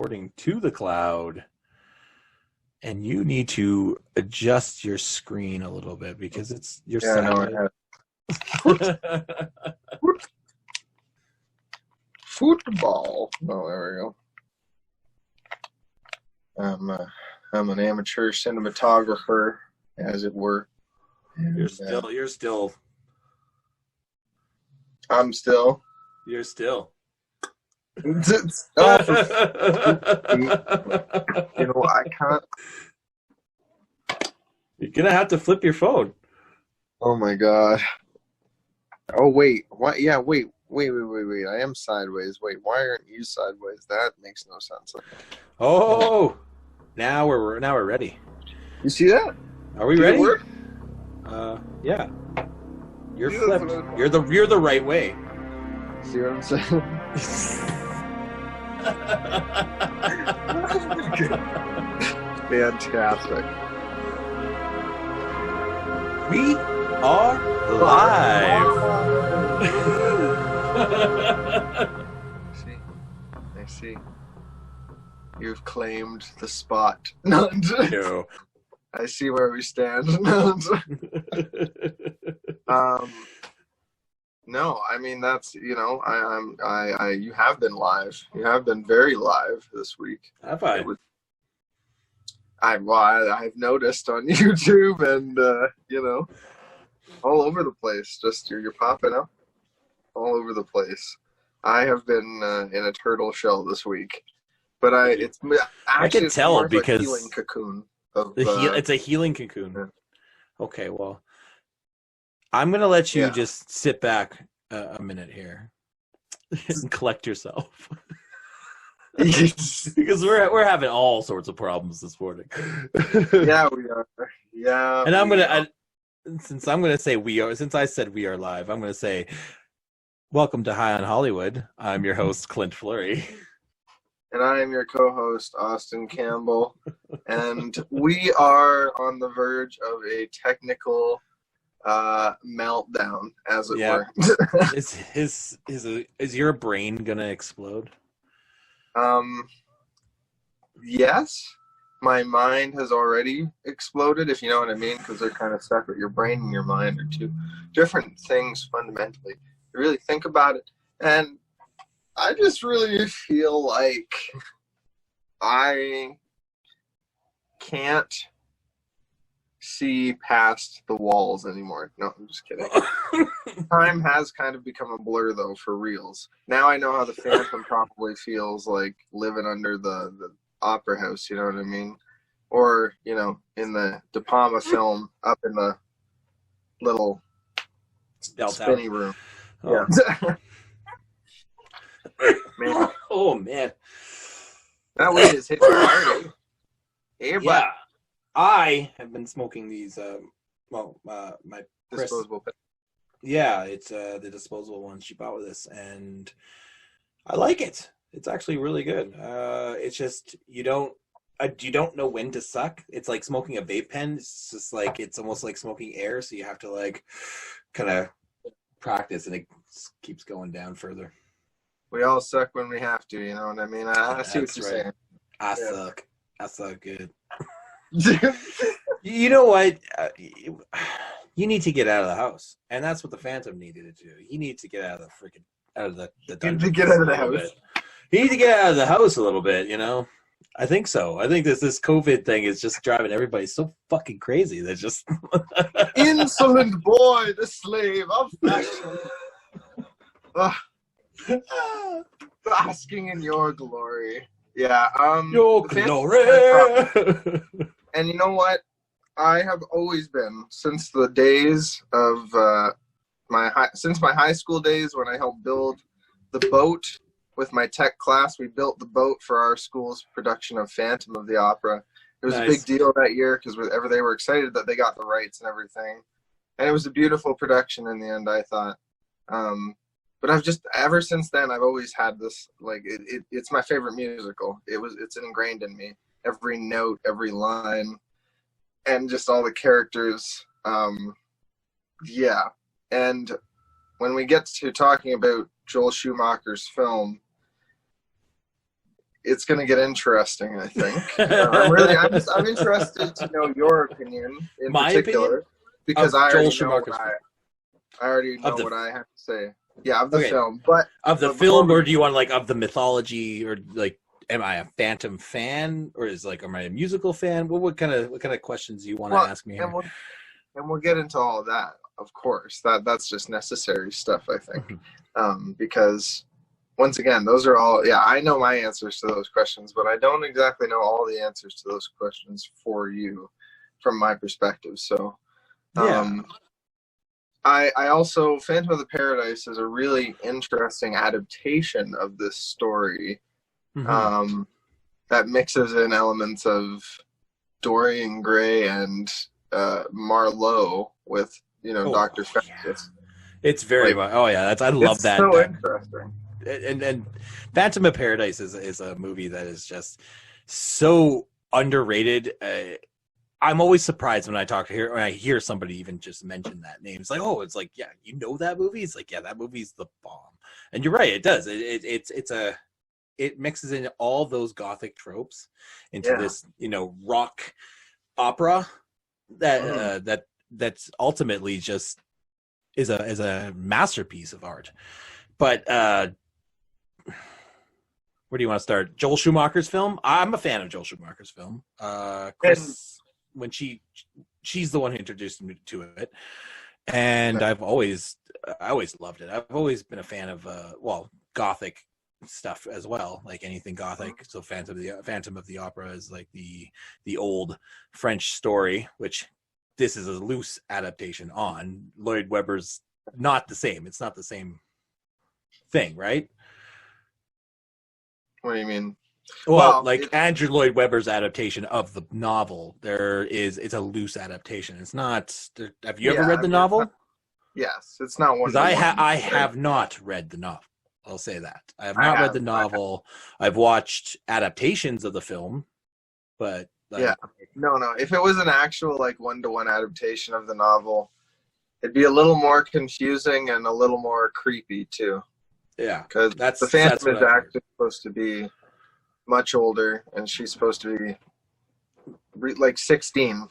recording to the cloud. And you need to adjust your screen a little bit because you're no, football. Oh, there we go. I'm an amateur cinematographer, as it were. And, You're still. You're still. I can't. You're gonna have to flip your phone. Oh my god. Oh wait. What? Yeah. Wait. I am sideways. Wait. Why aren't you sideways? That makes no sense. Oh. Now we're ready. You see that? Are we ready? Yeah. You're flipped. You're the right way. See what I'm saying? Fantastic. We are live. I see. You've claimed the spot. No. I see where we stand. No, I mean that's you have been live. You have been very live this week. Have I? I've noticed on YouTube and all over the place. Just you're popping up all over the place. I have been in a turtle shell this week, but I can tell because a healing cocoon. It's a healing cocoon. Yeah. Okay, well, I'm gonna let you just sit back a minute here and collect yourself. Because we're having all sorts of problems this morning. Yeah, we are. Yeah. And since I said we are live, I'm gonna say welcome to High on Hollywood. I'm your host, Clint Fleury. And I am your co-host, Austin Campbell. And we are on the verge of a technical meltdown, as it were. Is your brain gonna explode? Yes. My mind has already exploded, if you know what I mean, because they're kind of separate. Your brain and your mind are two different things fundamentally. You really think about it. And I just really feel like I can't see past the walls anymore. No, I'm just kidding. Time has kind of become a blur, though, for reals. Now I know how the Phantom probably feels like living under the opera house, you know what I mean? Or, in the De Palma film, up in the little spinny room. Oh. Yeah. Man. Oh, man. That weed is hitting hard. Yeah. I have been smoking these, my disposable pen. Yeah, it's the disposable one she bought with us, and I like it. It's actually really good. It's just you don't know when to suck. It's like smoking a vape pen. It's just like it's almost like smoking air, so you have to like kind of practice, and it keeps going down further. We all suck when we have to, you know what I mean? I see what you're saying. I suck. I suck good. You know what? You need to get out of the house, and that's what the Phantom needed to do. He needs to get out of the dungeon. To get out of the house. He needs to get out of the house a little bit. I think so. I think this COVID thing is just driving everybody so fucking crazy. They're just insolent boy, the slave of fashion. Basking in your glory. Yeah. Your glory. And you know what? I have always been, since the days of my high school days when I helped build the boat with my tech class. We built the boat for our school's production of Phantom of the Opera. It was a big deal that year because they were excited that they got the rights and everything. And it was a beautiful production in the end, I thought. But I've just, ever since then, I've always had this, like, it's my favorite musical. It's ingrained in me. Every note, every line, and just all the characters. Yeah. And when we get to talking about Joel Schumacher's film, it's going to get interesting, I think. I'm interested to know your opinion in My particular, opinion? because Of I Joel already know Schumacher's I already know what I have to say. Yeah, of the film, but of the but film, or do you want like of the mythology, or like, am I a Phantom fan, or am I a musical fan? What kind of questions do you want to ask me here? And we'll get into all of that, of course. That's just necessary stuff, I think, because once again, those are all. Yeah, I know my answers to those questions, but I don't exactly know all the answers to those questions for you, from my perspective. So, Yeah. I also, Phantom of the Paradise is a really interesting adaptation of this story, that mixes in elements of Dorian Gray and Marlowe with Dr. Faustus. Yeah. It's very much. Oh yeah, I love that. So interesting. And Phantom of Paradise is a movie that is just so underrated. I'm always surprised when I hear somebody even just mention that name. It's like, oh, it's like, yeah, you know that movie? It's like, yeah, that movie's the bomb. And you're right, it does. It mixes in all those gothic tropes into this, rock opera that's ultimately just is a masterpiece of art. But where do you want to start? Joel Schumacher's film? I'm a fan of Joel Schumacher's film. Chris, when she's the one who introduced me to it, and I always loved it. I've always been a fan of gothic stuff as well, like anything gothic. So Phantom of the Opera is like the old French story, which this is a loose adaptation on. Lloyd Webber's not the same. It's not the same thing, right? What do you mean? Well, Andrew Lloyd Webber's adaptation of the novel, it's a loose adaptation. It's not. Have you ever read the novel? Yes, it's not one. Because I have not read the novel. I'll say that I have not read the novel. I've watched adaptations of the film, but no. If it was an actual one-to-one adaptation of the novel, it'd be a little more confusing and a little more creepy too. Yeah, because the Phantom is actually supposed to be much older, and she's supposed to be like 16.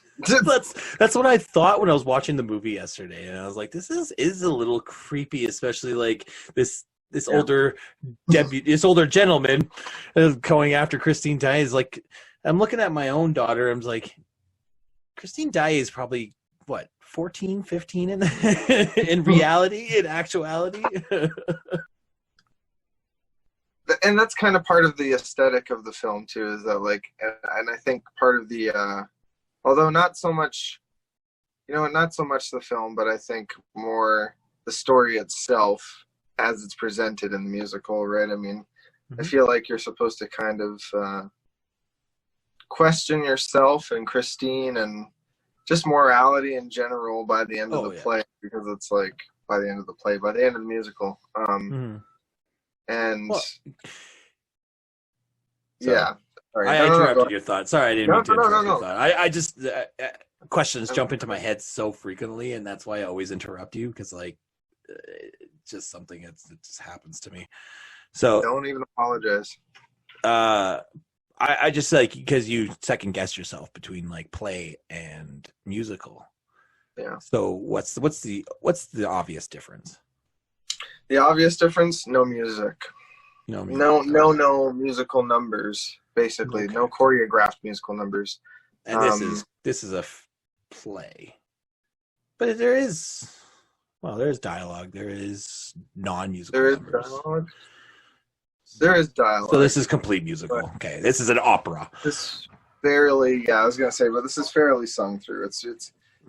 That's what I thought when I was watching the movie yesterday, and I was like, this is a little creepy, especially like this older gentleman going after Christine Daae. Is like, I'm looking at my own daughter. I'm like, Christine Daae is probably what, 14, 15 in reality, in actuality. And that's kind of part of the aesthetic of the film too, is that and I think part of the although not so much the film, but I think more the story itself as it's presented in the musical, right? I mean, I feel like you're supposed to kind of question yourself and Christine and just morality in general by the end of the play, because it's like by the end of the musical. And sorry. I interrupted your thought. Sorry, I didn't mean to interrupt your thought. I just questions jump into my head so frequently, and that's why I always interrupt you, because it's just something that just happens to me. So don't even apologize. I just because you second guess yourself between play and musical. Yeah. So what's the obvious difference? The obvious difference: no music. No musical numbers. Basically, no choreographed musical numbers. And this is a play, but there's dialogue. There is non-musical numbers. There is dialogue. So this is complete musical. Okay, this is an opera. This fairly, I was gonna say, but this is fairly sung through.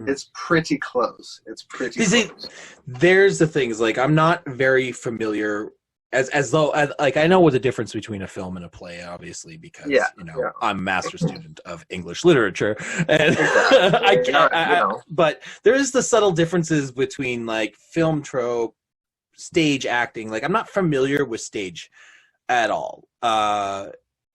It's pretty close. It's pretty close. There's the things, I'm not very familiar, as though I know what the difference between a film and a play, obviously, because I'm a master student of English literature, and but there is the subtle differences between film trope, stage acting. I'm not familiar with stage at all.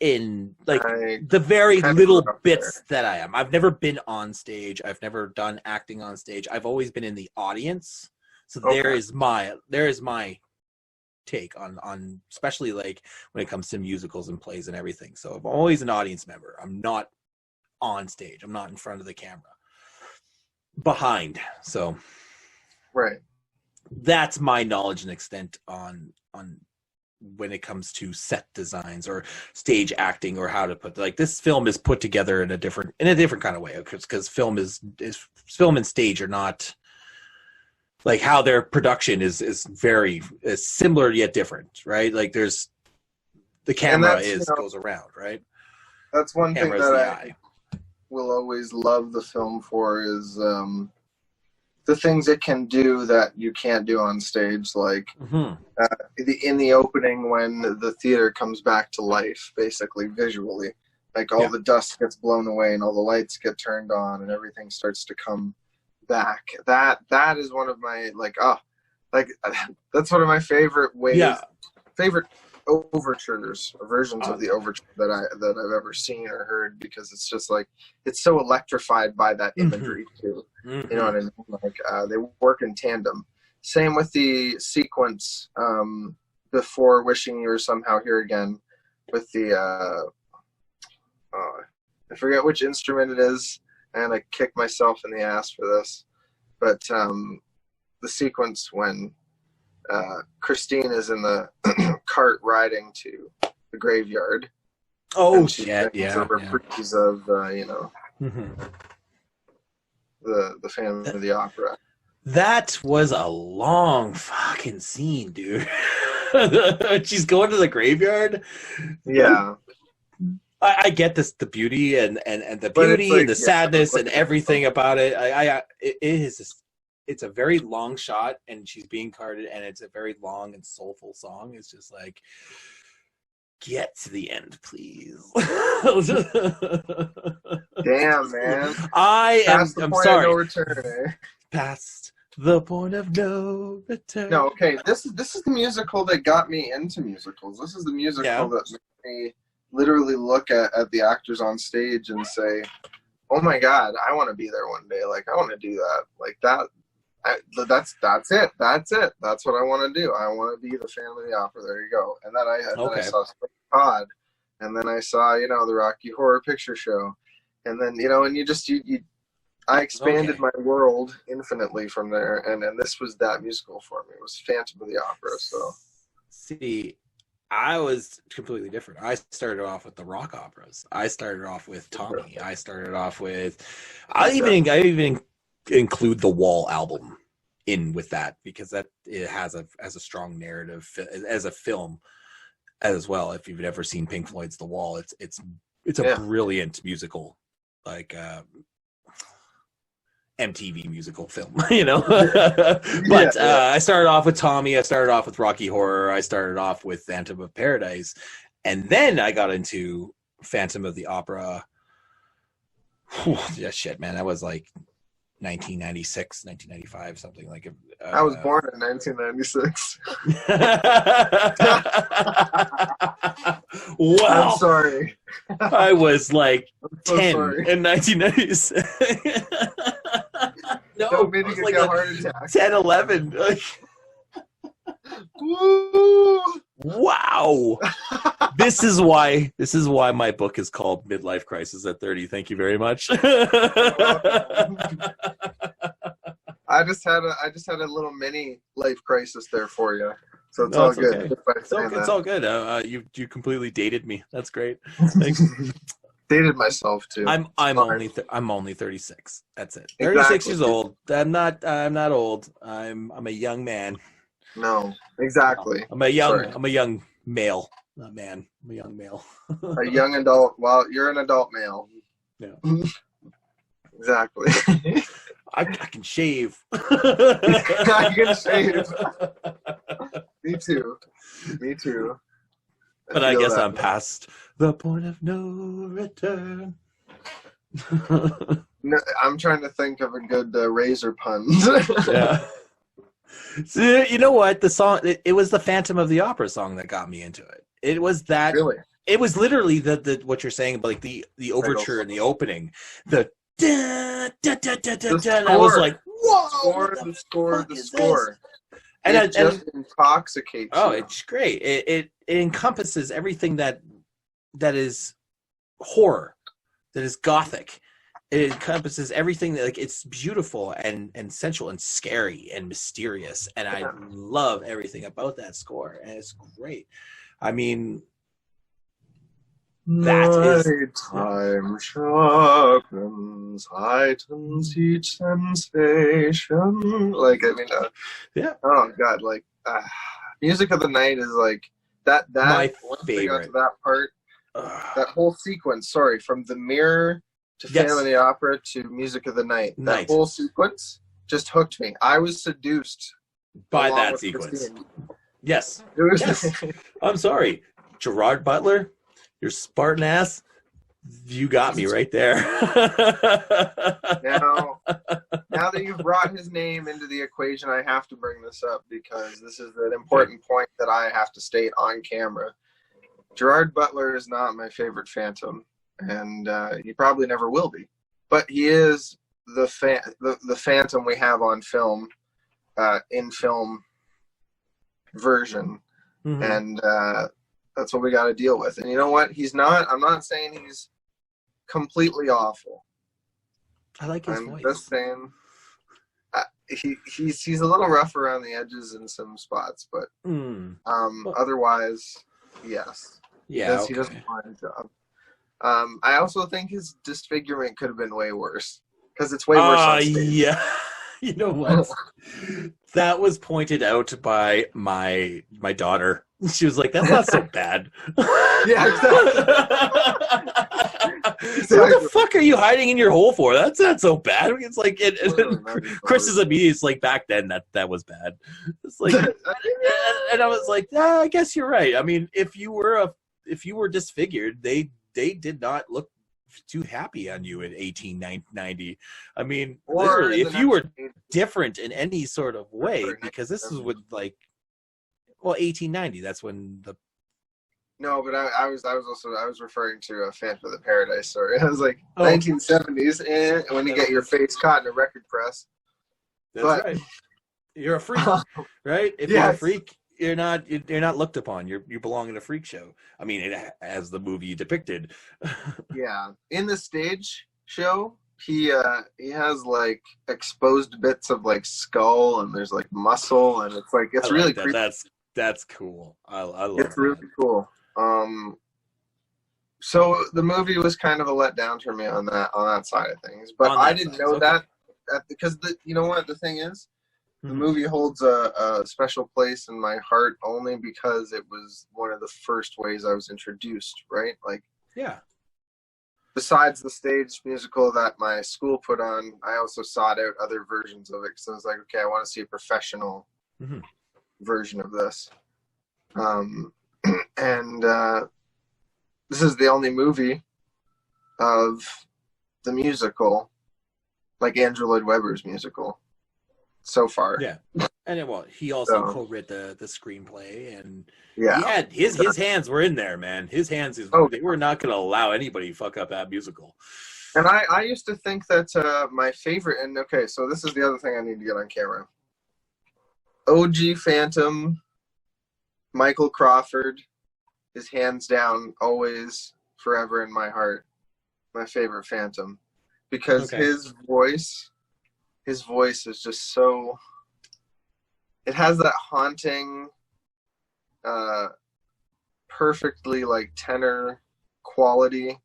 In the very little bits that I am. I've never been on stage. I've never done acting on stage. I've always been in the audience. So there is my take on especially like when it comes to musicals and plays and everything. So I'm always an audience member. I'm not on stage. I'm not in front of the camera. Behind. So Right. that's my knowledge and extent on when it comes to set designs or stage acting, or how to put, like, this film is put together in a different kind of way, because film and stage are not like, how their production is very similar yet different, right? Like, there's the camera goes around, right? That's one thing Camera's that the I eye. will always love the film for is the things it can do that you can't do on stage, like in the opening when the theater comes back to life, basically visually, like all the dust gets blown away and all the lights get turned on and everything starts to come back. That is one of my that's one of my favorite ways, favorite overtures, versions of the overture that I've ever seen or heard, because it's just like, it's so electrified by that imagery too. You know what I mean? Like they work in tandem. Same with the sequence before Wishing You Were Somehow Here Again, with the I forget which instrument it is, and I kick myself in the ass for this, but the sequence when Christine is in the cart riding to the graveyard. Oh shit! Yeah. A reprise of the Phantom of the Opera. That was a long fucking scene, dude. She's going to the graveyard. Yeah. I get this, the beauty and the beauty and the sadness and everything about it. It's a very long shot, and she's being carted, and it's a very long and soulful song. It's just like, get to the end, please. Damn, man. I'm sorry. No return, eh? Past the point of no return. No, okay. This is the musical that got me into musicals. This is the musical that made me literally look at the actors on stage and say, "Oh my God, I want to be there one day. Like, I want to do that. Like that." That's it. That's what I want to do. I want to be the Phantom of the Opera. There you go. And then I saw Pod, and then I saw the Rocky Horror Picture Show, and then and I expanded my world infinitely from there, and this was that musical for me. It was Phantom of the Opera. So see, I was completely different. I started off with the rock operas. I started off with Tommy. I started off with. I even include the Wall album in with that, because that it has a strong narrative as a film as well. If you've ever seen Pink Floyd's The Wall, it's a brilliant musical, like MTV musical film, But I started off with Tommy. I started off with Rocky Horror. I started off with Phantom of Paradise, and then I got into Phantom of the Opera. Yeah, shit, man, that was like 1996, 1995, something like it. I was born in 1996. Wow. I'm sorry. I was like so 10 sorry. in 1996. No, Don't mean to get a heart attack. 10, 11. Woo! Wow. This is why my book is called Midlife Crisis at 30. Thank you very much. I just had a little mini life crisis there for you. So it's No, all good. okay. It's all good. You completely dated me. That's great. Thanks. Dated myself too. I'm only 36. That's it. 36 Exactly. years old. I'm not old. I'm a young man. No, exactly. I'm a young male, not man. I'm a young male. A young adult. Well, you're an adult male. Yeah. Exactly. I can shave. I can shave. Me too. But I guess I'm past the point of no return. No, I'm trying to think of a good razor pun. Yeah. So, you know what? The song, it was the Phantom of the Opera song that got me into it. It was that. Really? It was literally the what you're saying, but like the overture and the opening, the da, da, da, da, da, da, and I was like, whoa! The score. It just intoxicates oh, you. it's great. It encompasses everything that is horror, that is gothic. It encompasses everything that, like, it's beautiful and sensual and scary and mysterious, and I love everything about that score, and it's great. I mean, that is Nighttime sharpens, heightens each sensation. Like, I mean, yeah, oh God, like, Music of the Night is like that. my Once I got to favorite. that part, that whole sequence. Sorry, from the mirror to Phantom of the Opera to Music of the Night. That whole sequence just hooked me. I was seduced by that sequence. Christine. Yes. Yes. I'm sorry, Gerard Butler, your Spartan ass. You got me right there. Now that you've brought his name into the equation, I have to bring this up because this is an important point that I have to state on camera. Gerard Butler is not my favorite Phantom, and he probably never will be. But he is the Phantom we have on film, in film version, and that's what we got to deal with. And you know what? I'm not saying he's completely awful. I like his voice. I'm just saying he's a little rough around the edges in some spots, but otherwise, yes. Yeah, he does a fine job. I also think his disfigurement could have been way worse because it's way worse on stage. Yeah. You know what? That was pointed out by my daughter. She was like, "That's not so bad." Yeah, exactly. What the fuck are you hiding in your hole for? That's not so bad. It's like Chris is immediately like, back then that was bad. It's like, and I was like, I guess you're right. I mean, if you were disfigured, they did not look too happy on you in 1890. I mean, literally, if you were different in any sort of way, because this is with 1890. That's when the. No, but I was referring to a Phantom of the Paradise story. I was like 1970s, and when you get your face caught in a record press. That's right. You're a freak, right? If you're a freak, you're not looked upon. You belong in a freak show. I mean, as the movie depicted. Yeah, in the stage show, he has like exposed bits of like skull, and there's like muscle, and it's like it's really creepy. That's cool. I love it. It's really cool. So the movie was kind of a letdown for me on that side of things, but I didn't know that because you know what the thing is. The movie holds a special place in my heart only because it was one of the first ways I was introduced, right? Like, yeah. Besides the stage musical that my school put on, I also sought out other versions of it because I was like, okay, I want to see a professional version of this. And this is the only movie of the musical, like Andrew Lloyd Webber's musical. So far, yeah, and he also co-wrote the screenplay, and he had his hands were in there, man. His hands they were not going to allow anybody to fuck up that musical. And I used to think that my favorite, and okay, so this is the other thing I need to get on camera. OG Phantom, Michael Crawford is hands down always forever in my heart my favorite Phantom because his voice is just so, it has that haunting, perfectly like tenor quality,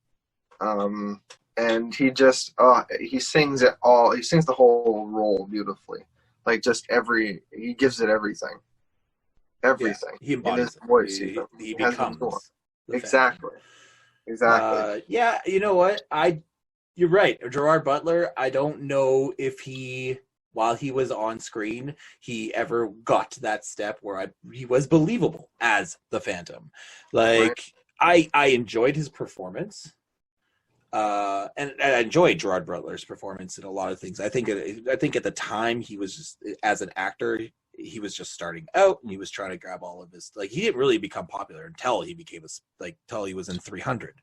and he just he sings it all. He sings the whole role beautifully, like just he gives it everything. Yeah, he embodies his voice. He becomes exactly. Yeah, you know what? You're right. Gerard Butler, I don't know if while he was on screen, he ever got to that step where he was believable as the Phantom. Like, I enjoyed his performance. And I enjoyed Gerard Butler's performance in a lot of things. I think at the time he was just, as an actor, he was just starting out and he was trying to grab all of his, like, he didn't really become popular until he became until he was in 300.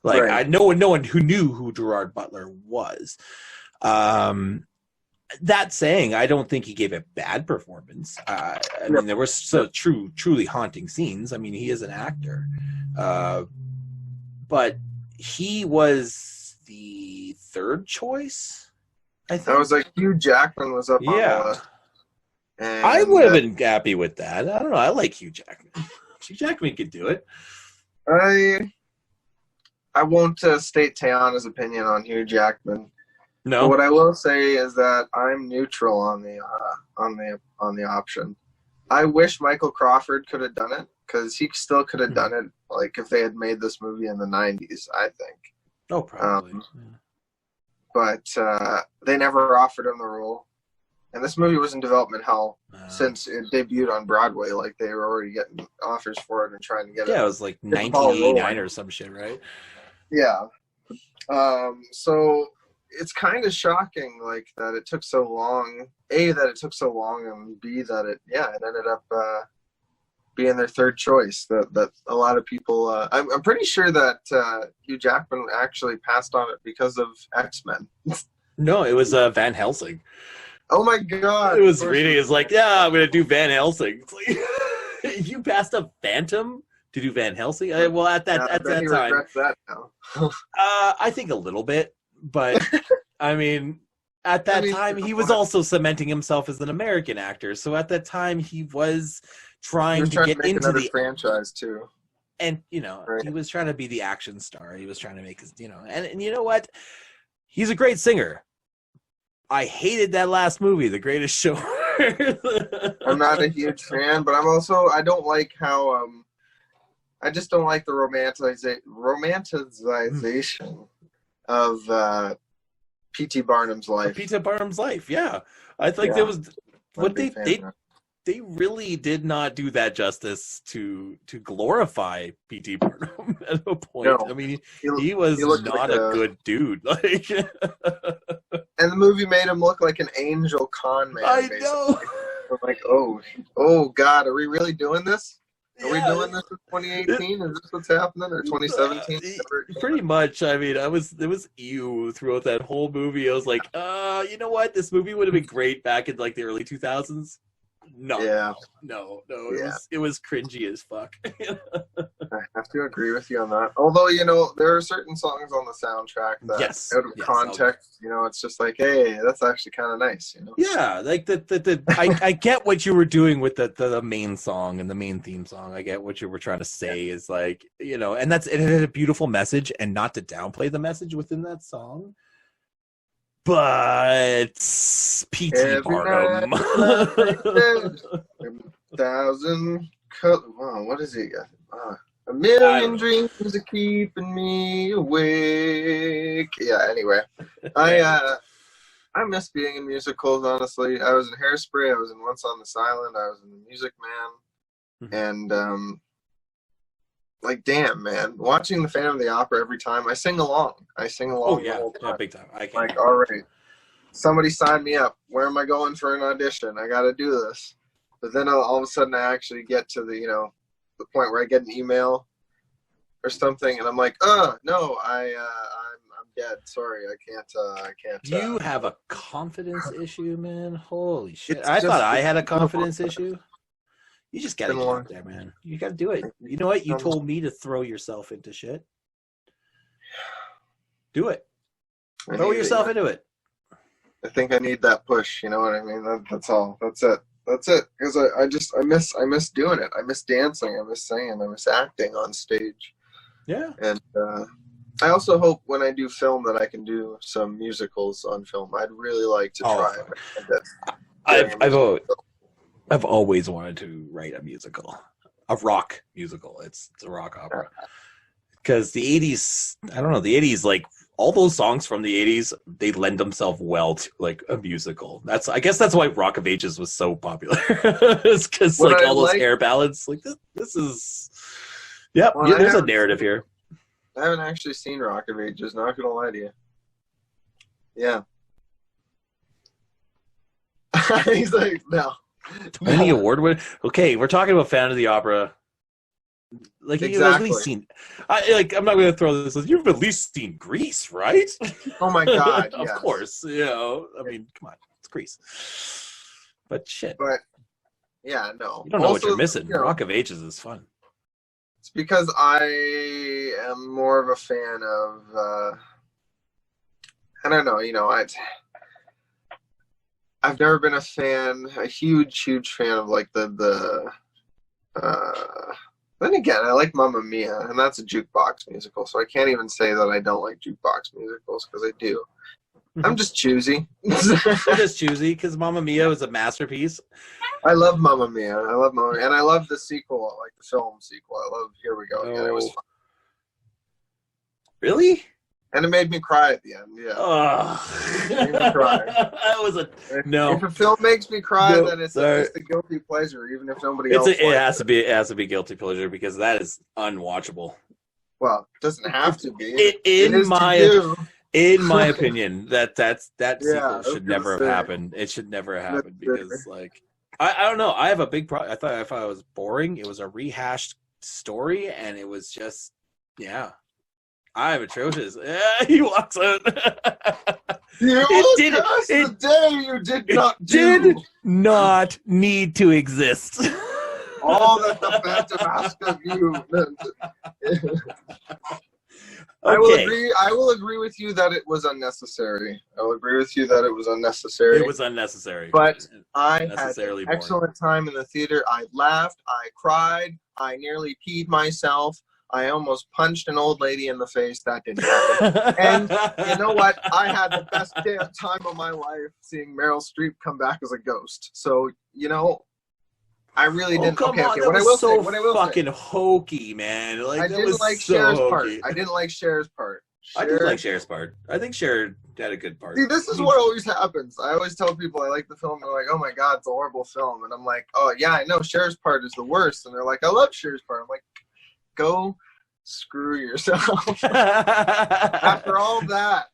Like, no one who knew who Gerard Butler was. That saying, I don't think he gave a bad performance. I No, mean, there were so truly haunting scenes. I mean, he is an actor, but he was the third choice, I I think. was like, Hugh Jackman was up on the Yeah, list, I and would have been happy with that. I don't know. I like Hugh Jackman. Hugh Jackman could do it. I won't state Tayana's opinion on Hugh Jackman. But No. what I will say is that I'm neutral on the option. I wish Michael Crawford could have done it because he still could have done it. Like if they had made this movie in the '90s, I think. Oh, probably. But they never offered him the role, and this movie was in development hell since it debuted on Broadway. Like they were already getting offers for it and trying to get it. Yeah, it was like 1989 or some shit, right? Yeah. So it's kind of shocking, like that it took so long. A, that it took so long, and B, that it ended up being their third choice. That a lot of people. I'm pretty sure that Hugh Jackman actually passed on it because of X-Men. No, it was Van Helsing. Oh my god! It was really. It's like, yeah, I'm gonna do Van Helsing. It's like, you passed up Phantom to do Van Helsing. Well, at that time, regrets that now. I think a little bit, but I mean, at that time, he was also cementing himself as an American actor. So at that time, he was trying to get into the franchise too, and right. He was trying to be the action star. He was trying to make his, and you know what? He's a great singer. I hated that last movie, The Greatest Show. I'm not a huge fan, but I don't like how I just don't like the romanticization of P.T. Barnum's life. P.T. Barnum's life, yeah. I think there was what they really did not do that justice to glorify P.T. Barnum at a point. No, I mean, he was not like a good dude. Like, and the movie made him look like an angel con man. I know. I'm like, oh God, are we really doing this? Are we doing this in 2018? Is this what's happening, or 2017? Pretty much. I mean, there was ew throughout that whole movie. I was like, you know what? This movie would have been great back in like the early 2000s. No, it was cringy as fuck. I have to agree with you on that. Although, there are certain songs on the soundtrack that, out of context, it's just like, hey, that's actually kind of nice, Yeah, like I get what you were doing with the main song and the main theme song. I get what you were trying to say is like, and it had a beautiful message, and not to downplay the message within that song. But P.T. Barnum. 1,000 colors. Wow, what is he got? A million dreams are keeping me awake. Yeah. Anyway, I miss being in musicals. Honestly, I was in Hairspray. I was in Once on This Island. I was in The Music Man, and like, damn, man, watching the Phantom of the Opera every time, I sing along. Oh, yeah, big time. I can. Like, all right, somebody sign me up. Where am I going for an audition? I got to do this. But then all of a sudden, I actually get to the point where I get an email or something, and I'm like, no, I'm dead. Sorry, I can't. You have a confidence issue, man. Holy shit! I thought I had a confidence issue. You just gotta get out there, man. You gotta do it. You know what? You told me to throw yourself into shit. Do it. Throw yourself into it. I think I need that push. You know what I mean? That's all. That's it. Because I miss doing it. I miss dancing. I miss singing. I miss acting on stage. Yeah. And I also hope when I do film that I can do some musicals on film. I'd really like to try it. I've always wanted to write a musical, a rock musical. It's a rock opera. Because the 80s, I don't know, the 80s, like all those songs from the 80s, they lend themselves well to like a musical. I guess that's why Rock of Ages was so popular. It's because like all those air ballads, like this is, there's a narrative here. I haven't actually seen Rock of Ages, not gonna lie to you. Yeah. He's like, no. Any award win? Okay, we're talking about Phantom of the Opera. Like exactly. You've at least seen. I'm not going to throw this. You've at least seen Grease, right? Oh my god! Of course. I mean, come on, it's Caprice. But shit. But yeah, no. You don't know Also, what you're missing. you know, Rock of Ages is fun. it's because I am more of a fan of I don't know, you know, I've never been a huge fan of like the then again, I like Mamma Mia, and that's a jukebox musical, so I can't even say that I don't like jukebox musicals, because I do. I'm just choosy. You're just choosy because Mamma Mia was a masterpiece. I love Mamma Mia. I love Mamma Mia, and I love the sequel, like the film sequel. I love Here We Go Again. It was fun. Really? And it made me cry at the end. Yeah. Oh. It made me cry. That was no. If a film makes me cry, No, then it's at least a guilty pleasure, even if nobody else. It has to be guilty pleasure because that is unwatchable. Well, it doesn't have to be. In my opinion, that Yeah, sequel should never have happened. It should never have happened because, like, I don't know. I have a big problem. I thought it was boring. It was a rehashed story, and it was just, yeah. I'm atrocious. Yeah, he walks out. The day you did not need to exist. All that the Phantom asked of you. Okay. I will agree with you that it was unnecessary. I will agree with you that it was unnecessary. It was unnecessary. But I had an boring. excellent time in the theater. I laughed. I cried. I nearly peed myself. I almost punched an old lady in the face. That didn't happen. And you know what? I had the best damn time of my life seeing Meryl Streep come back as a ghost. So, you know, I really didn't. Come on, what I will say, fucking hokey, man. Like, I didn't like Cher's part. I didn't like Cher's part. I did like Cher's part. I think Cher had a good part. See, this is what always happens. I always tell people I like the film. They're like, "Oh my god, it's a horrible film," and I'm like, "Oh yeah, I know Cher's part is the worst." And they're like, "I love Cher's part." I'm like, "Go screw yourself." After all that,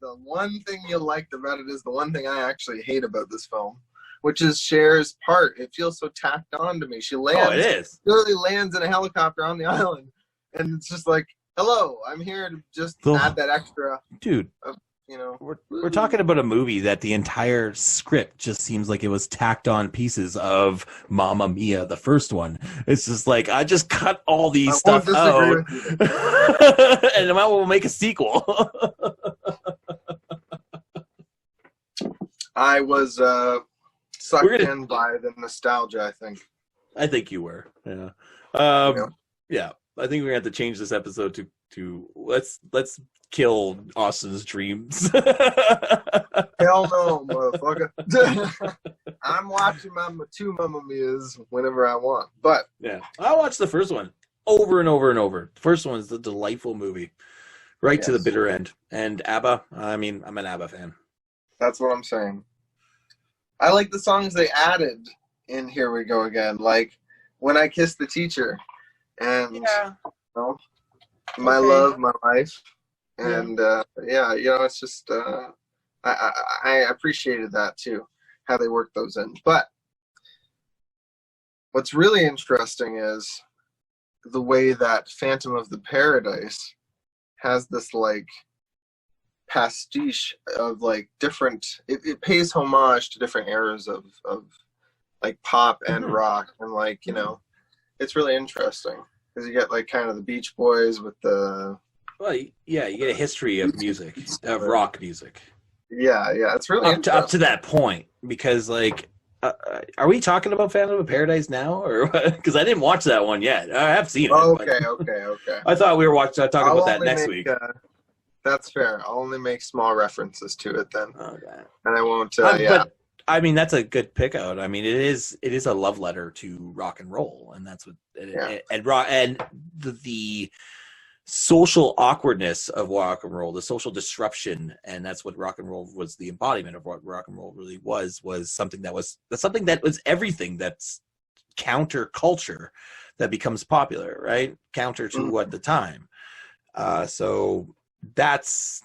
the one thing you liked about it is the one thing I actually hate about this film, which is Cher's part. It feels so tacked on to me. She lands. Oh, it is. Literally lands in a helicopter on the island, and it's just like, "Hello, I'm here to just add that extra." Dude, you know, we're talking about a movie that the entire script just seems like it was tacked on pieces of Mamma Mia, the first one. It's just like, I just cut all these stuff out, and I will make a sequel. I was sucked in by the nostalgia, I think you were. Yeah. Yeah. I think we're gonna have to change this episode to let's kill Austin's dreams. Hell no, motherfucker. I'm watching my two Mamma Mias whenever I want. But yeah, I watched the first one over and over and over. The first one is a delightful movie, right to the bitter end. And ABBA, I mean, I'm an ABBA fan. That's what I'm saying. I like the songs they added in Here We Go Again, like When I Kissed the Teacher, and My Love, My Life, and it's just I appreciated that too, how they worked those in. But what's really interesting is the way that Phantom of the Paradise has this like pastiche of like different, it pays homage to different eras of like pop and rock, and like, you know, it's really interesting because you get like kind of the Beach Boys with the you get a history of music, of rock music. Yeah, it's really up to that point, because like are we talking about Phantom of Paradise now, or because I didn't watch that one yet? I have seen it. Okay. I thought we were talking about that next week. That's fair. I'll only make small references to it then. Okay. And I won't. But I mean, that's a good pick out. I mean, it is a love letter to rock and roll, and that's what and the social awkwardness of rock and roll, the social disruption, and that's what rock and roll was. The embodiment of what rock and roll really was something that was everything that's counter culture that becomes popular, right? Counter to what the time. So that's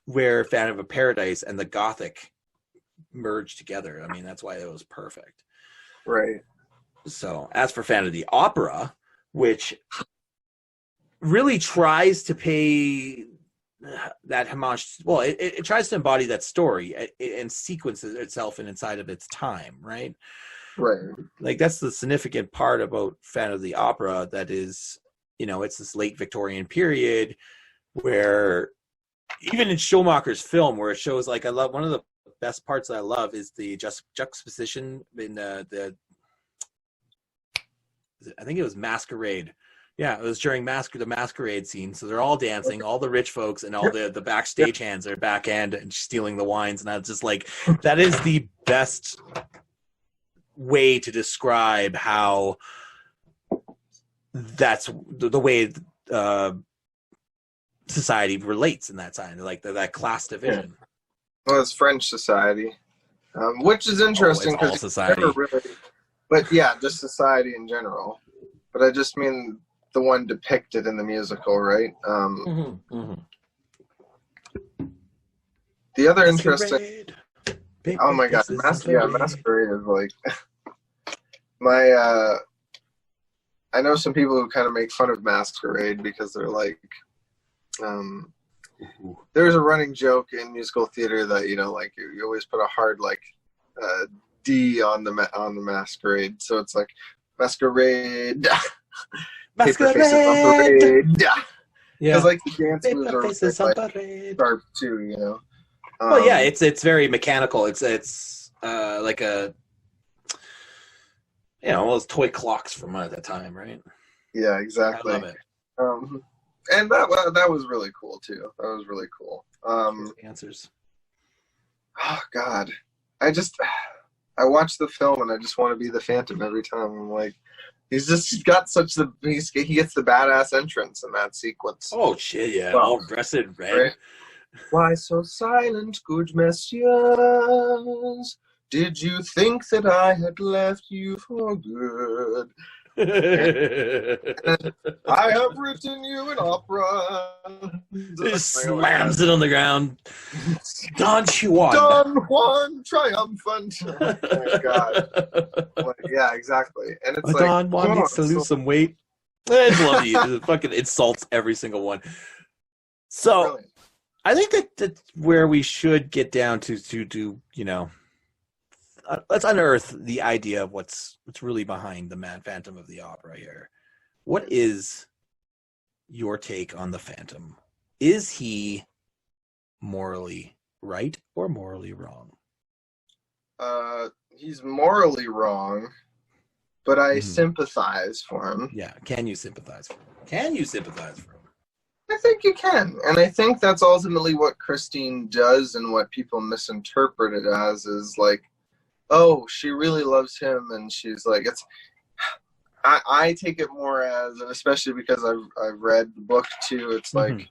where Phantom of Paradise and the Gothic merged together. I mean, that's why it was perfect. Right. So as for Phantom of the Opera, which really tries to pay that homage. Well, it tries to embody that story and sequences itself inside of its time, right? Right. Like that's the significant part about Phantom of the Opera. That is, it's this late Victorian period where even in Schumacher's film, where it shows like I love one of the best parts that I love is the juxtaposition in I think it was Masquerade. Yeah, it was during the Masquerade scene. So they're all dancing, all the rich folks and all the backstage hands are back end and stealing the wines. And I was just like, that is the best way to describe how that's the way society relates in that time, like that class division. Well, it's French society, which is interesting because society. But yeah, just society in general. But I just mean the one depicted in the musical, right? The other interesting. Oh my God, Masquerade is like my. I know some people who kind of make fun of Masquerade because they're like, there's a running joke in musical theater that like you always put a hard D on the Masquerade, so it's like Masquerade. Masquerade. Yeah, because like the dance moves are sharp too, Well, yeah, it's very mechanical. It's like a those toy clocks from at that time, right? Yeah, exactly. I love it. And that was really cool too. That was really cool. Answers. Oh God, I watch the film and I just want to be the Phantom every time. I'm like, he gets the badass entrance in that sequence. Oh shit, yeah, all dressed in red. Right? Why so silent, good messieurs? Did you think that I had left you for good? I have written you an opera. Just slams it on the ground. Don Juan. Don Juan triumphant. Oh my God. Yeah, exactly. And it's Don Juan needs to lose some weight. I love you. It fucking insults every single one. So brilliant. I think that's where we should get down to let's unearth the idea of what's really behind the Phantom of the Opera here. What is your take on the Phantom? Is he morally right or morally wrong? He's morally wrong, but I sympathize for him. Yeah, can you sympathize for him? I think you can, and I think that's ultimately what Christine does, and what people misinterpret it as is like, oh, she really loves him, and she's like, it's. I take it more as, and especially because I've read the book too. It's like,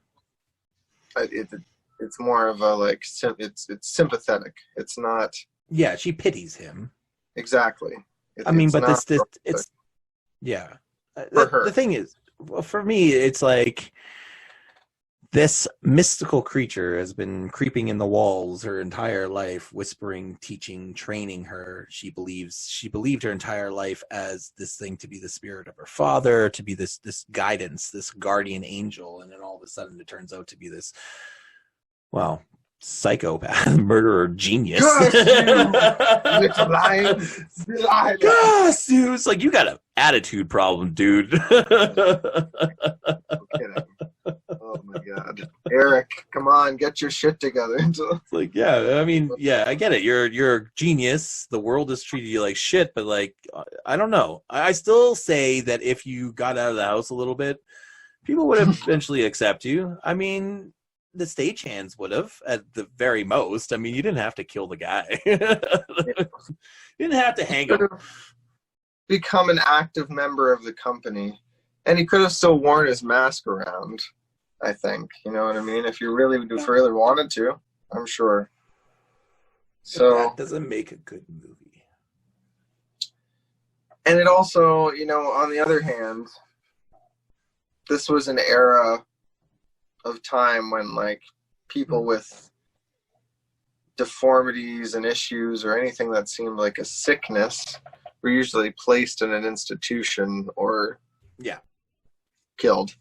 it's more of a like, it's sympathetic. It's not. Yeah, she pities him. Exactly. It's yeah. The thing is, well, for me, it's like. This mystical creature has been creeping in the walls her entire life, whispering, teaching, training her. She believed her entire life as this thing to be the spirit of her father, to be this guidance, this guardian angel, and then all of a sudden it turns out to be this, well, psychopath, murderer, genius. It's like, you got an attitude problem, dude. Oh my God, Eric, come on, get your shit together. It's like, yeah, I mean, yeah, I get it. You're a genius. The world has treated you like shit, but like, I don't know. I still say that if you got out of the house a little bit, people would eventually accept you. I mean, the stagehands would have, at the very most. I mean, you didn't have to kill the guy. You didn't have to hang him. Become an active member of the company, and he could have still worn his mask around. I think, you know what I mean? If you really wanted to, I'm sure. So that doesn't make a good movie. And it also, on the other hand, this was an era of time when like people with deformities and issues or anything that seemed like a sickness were usually placed in an institution or killed.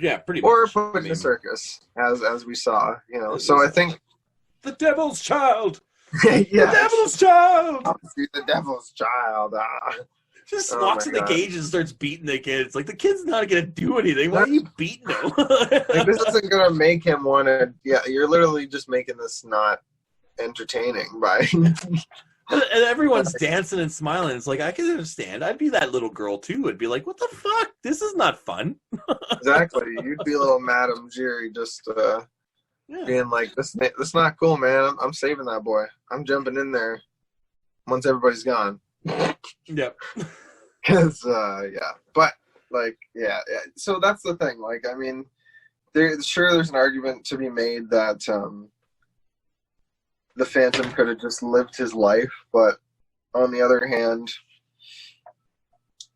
Yeah, pretty or much. put I in a mean, circus, as we saw, as we So I saw, think, the Devil's Child, the yeah, Devil's Child. I'll see the devil's child. Just Oh walks my in the god. cage and starts beating the kids. Like, the kid's not gonna do anything. Why are you beating him? Like, this isn't gonna make him want to. Yeah, you're literally just making this not entertaining by. And everyone's dancing and smiling. It's like, I can understand. I'd be that little girl too. I'd be like, what the fuck? This is not fun. Exactly. You'd be a little Madame Jerry, just Yeah. being like, this not cool, man. I'm saving that boy. I'm jumping in there once everybody's gone. Yep. Because yeah, but like yeah. So that's the thing. Like, I mean, there's an argument to be made that the Phantom could have just lived his life, but on the other hand,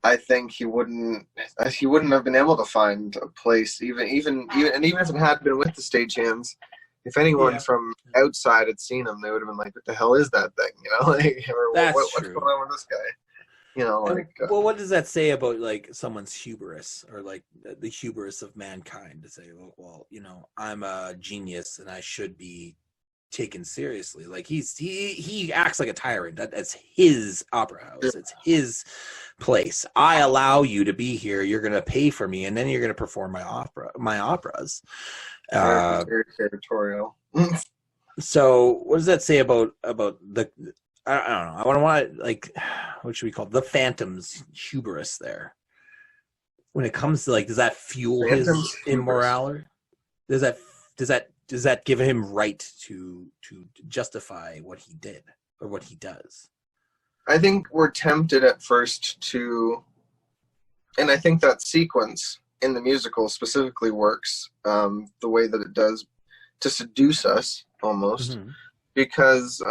I think he wouldn't have been able to find a place, even if it had been with the stagehands. If anyone from outside had seen him, they would have been like, "What the hell is that thing?" Like, or what's going on with this guy? Well, what does that say about like someone's hubris, or like the hubris of mankind, to say, well, I'm a genius and I should be taken seriously. Like, he acts like a tyrant. That's his opera house. It's his place. I allow you to be here. You're going to pay for me, and then you're going to perform my operas. Very territorial. So what does that say about the? I don't know. I want like, what should we call it? The Phantom's hubris there? When it comes to, like, does that fuel his immorality? Does that give him right to justify what he did or what he does? I think we're tempted at first to, and I think that sequence in the musical specifically works the way that it does to seduce us almost, because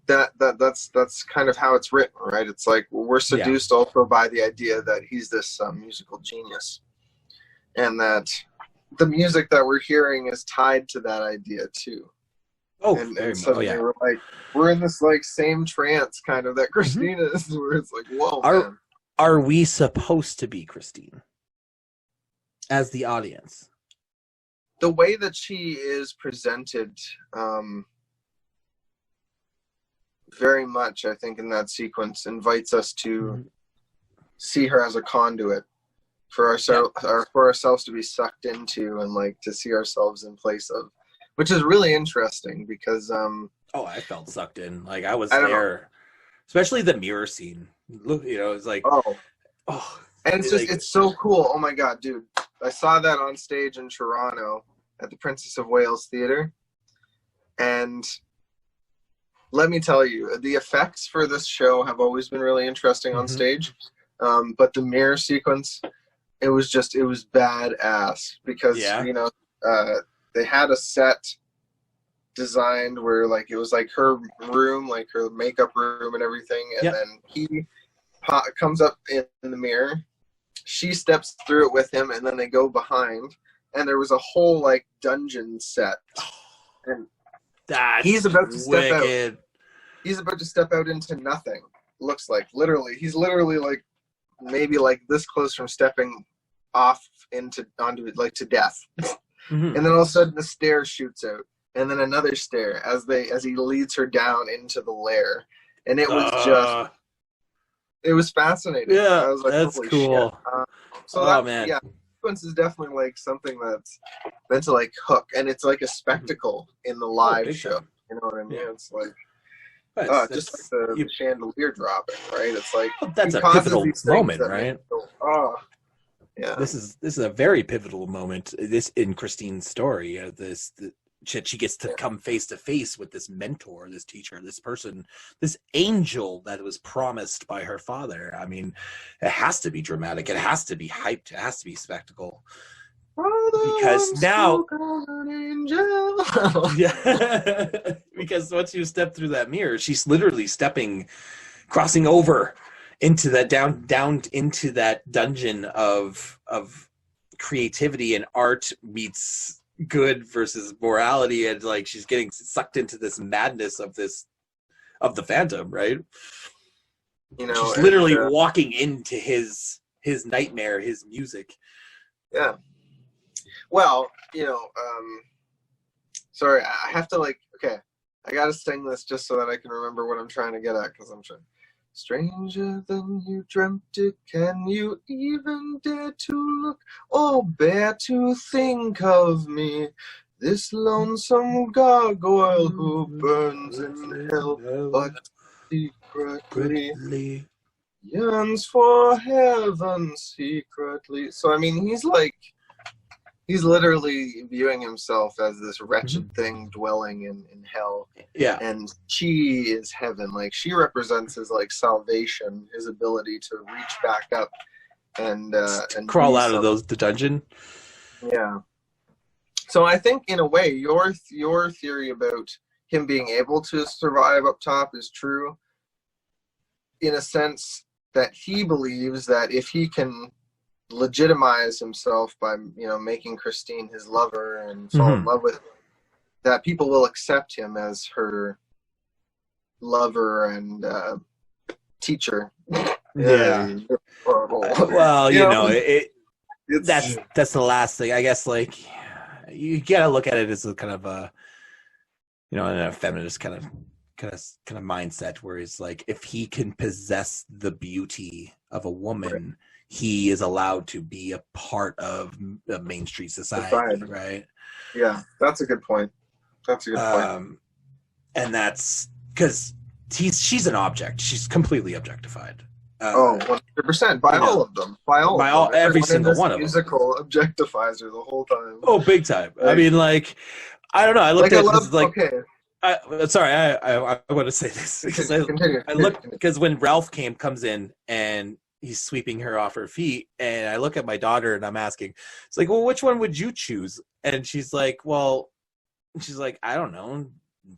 that's kind of how it's written, right? It's like we're seduced also by the idea that he's this musical genius, and that the music that we're hearing is tied to that idea too. And so we're in this like same trance kind of that Christine is, where it's like, whoa, man. Are we supposed to be Christine as the audience? The way that she is presented, very much, I think, in that sequence invites us to see her as a conduit for ourselves to be sucked into, and like to see ourselves in place of, which is really interesting because I felt sucked in. Like, I was there, especially the mirror scene. Look, it's like and it's just it's so cool. Oh my god, dude! I saw that on stage in Toronto at the Princess of Wales Theatre, and let me tell you, the effects for this show have always been really interesting on stage, but the mirror sequence, it was badass because they had a set designed where like it was like her room, like her makeup room and everything, and then he comes up in the mirror, she steps through it with him, and then they go behind, and there was a whole like dungeon set, and he's about to step out. He's about to step out into nothing. Looks like he's literally like maybe like this close from stepping off onto it, like to death. And then all of a sudden the stair shoots out, and then another stair as he leads her down into the lair, and it was it was fascinating. Yeah, I was like, that's cool. Yeah, sequence is definitely like something that's meant to like hook, and it's like a spectacle in the live show. You know what I mean? It's like just like the chandelier dropping, right? It's like that's a pivotal moment, right? Yeah, this is a very pivotal moment. This in Christine's story. She gets to come face to face with this mentor, this teacher, this person, this angel that was promised by her father. I mean, it has to be dramatic. It has to be hyped. It has to be spectacle. Because now, because once you step through that mirror, she's literally crossing over into that down into that dungeon of creativity and art meets good versus morality, and like she's getting sucked into this madness of the Phantom, right? She's literally walking into his nightmare, his music. Yeah. Well, sorry, I have to okay, I gotta sing this just so that I can remember what I'm trying to get at, because I'm trying. Stranger than you dreamt it, can you even dare to look or bear to think of me? This lonesome gargoyle who burns in hell, but secretly yearns for heaven secretly. So, I mean, he's literally viewing himself as this wretched thing dwelling in hell. Yeah. And she is heaven. Like, she represents his salvation, his ability to reach back up and crawl out of the dungeon. Yeah. So I think in a way your theory about him being able to survive up top is true, in a sense that he believes that if he can legitimize himself by making Christine his lover and fall in love with her, that people will accept him as her lover and teacher. Yeah. Well, that's the last thing, I guess. Like, you gotta look at it as a kind of a a feminist kind of mindset, where it's like, if he can possess the beauty of a woman, he is allowed to be a part of Main Street society, right? Yeah, that's a good point. And that's because she's an object. She's completely objectified. 100% by all of them. By every single one of them. Musical objectifies her the whole time. Oh, big time. I mean, like, I don't know. I looked at this like. Okay. I want to say this because I look, because when Ralph comes in and he's sweeping her off her feet, and I look at my daughter and I'm asking, it's like, well, which one would you choose? And she's like, I don't know,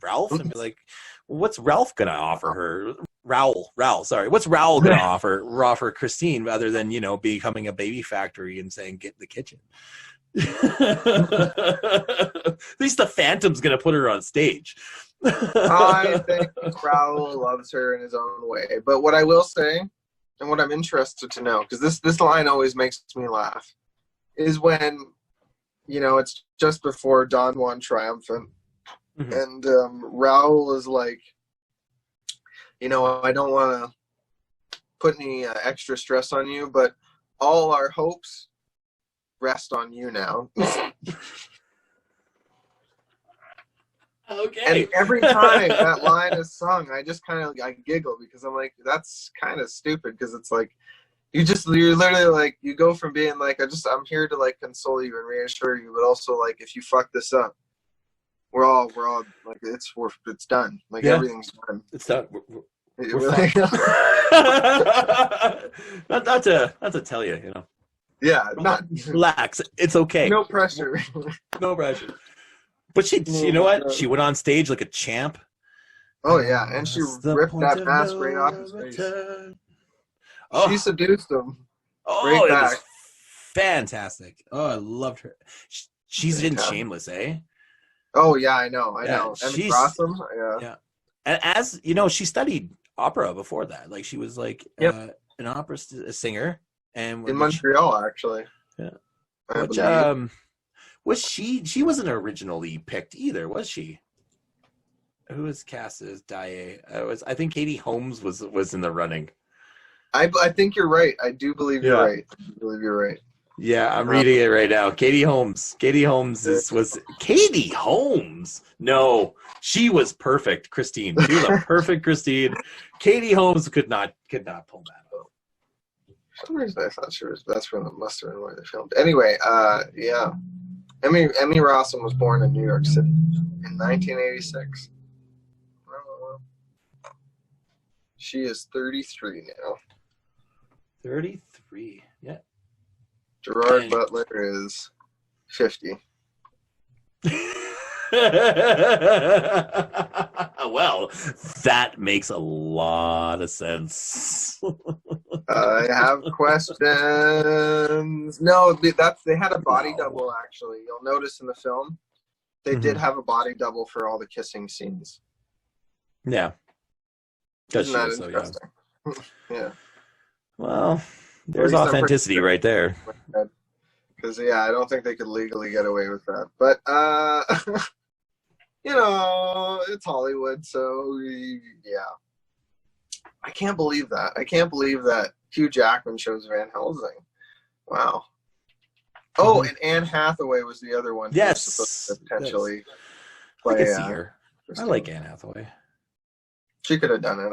Ralph. And be like, well, what's Ralph gonna offer her? Raoul, sorry. What's Raoul gonna offer Christine, other than becoming a baby factory and saying, get in the kitchen? At least the Phantom's gonna put her on stage. I think Raoul loves her in his own way. But what I will say, and what I'm interested to know, because this line always makes me laugh, is when it's just before Don Juan Triumphant, and Raoul is like, I don't want to put any extra stress on you, but all our hopes rest on you now. Okay. And every time that line is sung, I just kind of giggle, because I'm like, that's kind of stupid, because it's like you're literally like, you go from being like, I'm here to console you and reassure you, but also if you fuck this up, we're all like, it's done. Everything's done. It's done. We're not to tell you, Yeah, not relax. It's okay. No pressure. No pressure. But she, you know what? She went on stage like a champ. Oh yeah, and she ripped that mask right off his face. She seduced him. Oh, it was fantastic. Oh, I loved her. She's in Shameless, eh? Oh yeah, I know. She's awesome. Yeah. And as she studied opera before that. Like, she was an opera singer, and in Montreal, actually. Yeah. Was she wasn't originally picked either, was she? Who was cast as Daae? I think Katie Holmes was in the running. I think you're right. I do believe you're right. Yeah, I'm reading it right now. Katie Holmes. Katie Holmes was Katie Holmes. No, she was perfect, Christine. She was a perfect Christine. Katie Holmes could not pull that off. For some reason, I thought that's from the must have been where they filmed. Anyway, yeah. Emmy Rossum was born in New York City in 1986. She is 33 now. 33, yeah. Gerard Butler is 50. Well, that makes a lot of sense. I have questions. No, they had a body double, actually. You'll notice in the film, they did have a body double for all the kissing scenes. Yeah. Isn't that interesting? Yeah. Well, there's authenticity right there. Because I don't think they could legally get away with that. But it's Hollywood, so yeah. I can't believe that. I can't believe that Hugh Jackman chose Van Helsing. Wow. Oh, and Anne Hathaway was the other one who was supposed to potentially play. I can see her. I like Anne Hathaway. She could have done it.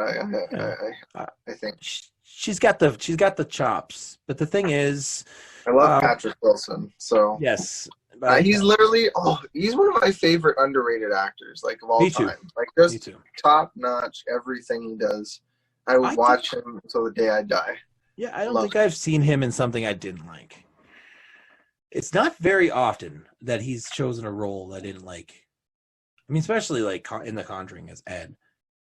I think she's got the chops. But the thing is, I love Patrick Wilson. So yes, he's literally he's one of my favorite underrated actors, like of all time. Like just top notch everything he does. I would watch him until the day I die. Yeah, I don't think I've seen him in something I didn't like. It's not very often that he's chosen a role I didn't like. I mean, especially like in The Conjuring as Ed,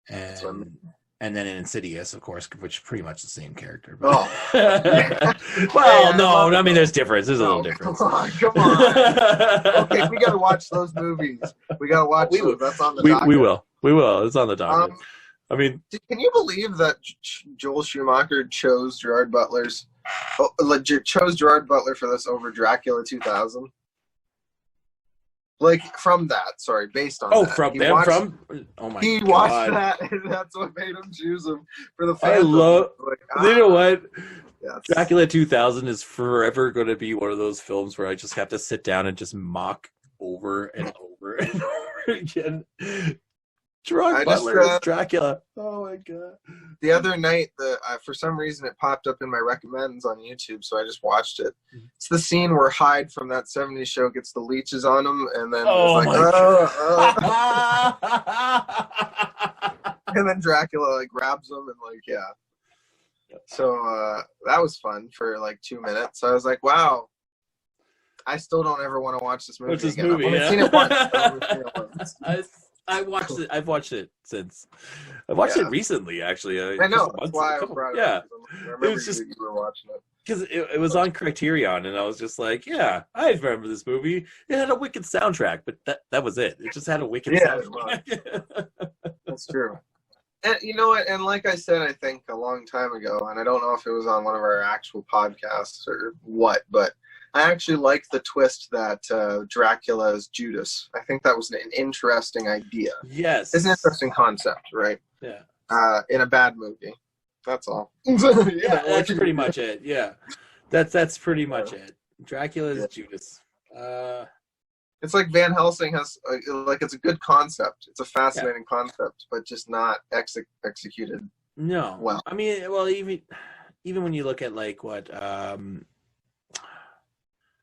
and then in Insidious, of course, which is pretty much the same character. But... well, no, I mean, there's difference. There's a little difference. Come on. Okay, we gotta watch those movies. We gotta watch those. That's on the docket. We will. It's on the docket. I mean, can you believe that Joel Schumacher chose Gerard Butler for this over Dracula 2000? Like based on that. He watched that, and that's what made him choose him for the fans. You know what? Yes. Dracula 2000 is forever going to be one of those films where I just have to sit down and just mock over and over and over again. Gerard Butler as Dracula. Oh my god! The other night, for some reason it popped up in my recommends on YouTube, so I just watched it. It's the scene where Hyde from that '70s show gets the leeches on him, and then and then Dracula grabs him and So that was fun for 2 minutes. So I was like, wow. I still don't ever want to watch this movie again. I've only seen it once. I've watched it since. I've watched it recently, actually. I know. That's why I brought it up. I remember you were watching it. Because it was on Criterion, and I was just like, yeah, I remember this movie. It had a wicked soundtrack, but that was it. It just had a wicked soundtrack. That's true. And you know what? And like I said, I think a long time ago, and I don't know if it was on one of our actual podcasts or what, but I actually liked the twist that Dracula is Judas. I think that was an interesting idea. Yes. It's an interesting concept, right? Yeah. In a bad movie. That's all. Yeah, that's pretty much it. Yeah. That's pretty much it. Dracula is Judas. It's like Van Helsing has, it's a good concept. It's a fascinating concept, but just not executed. No. Well. I mean, even when you look at what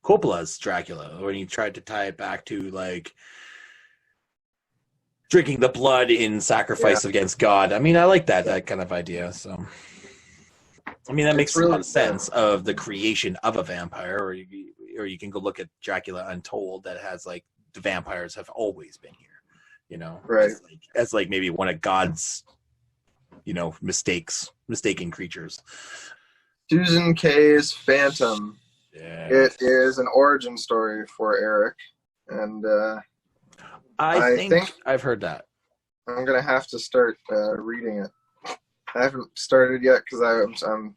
Coppola's Dracula, when he tried to tie it back to drinking the blood in sacrifice against God. I mean, I like that kind of idea. So, I mean, that makes a lot of sense of the creation of a vampire, or you can go look at Dracula Untold that has the vampires have always been here, right? As maybe one of God's, mistaken creatures. Susan Kay's Phantom. Yeah. It is an origin story for Eric, and I think I've heard that. I'm gonna have to start reading it. I haven't started yet because I'm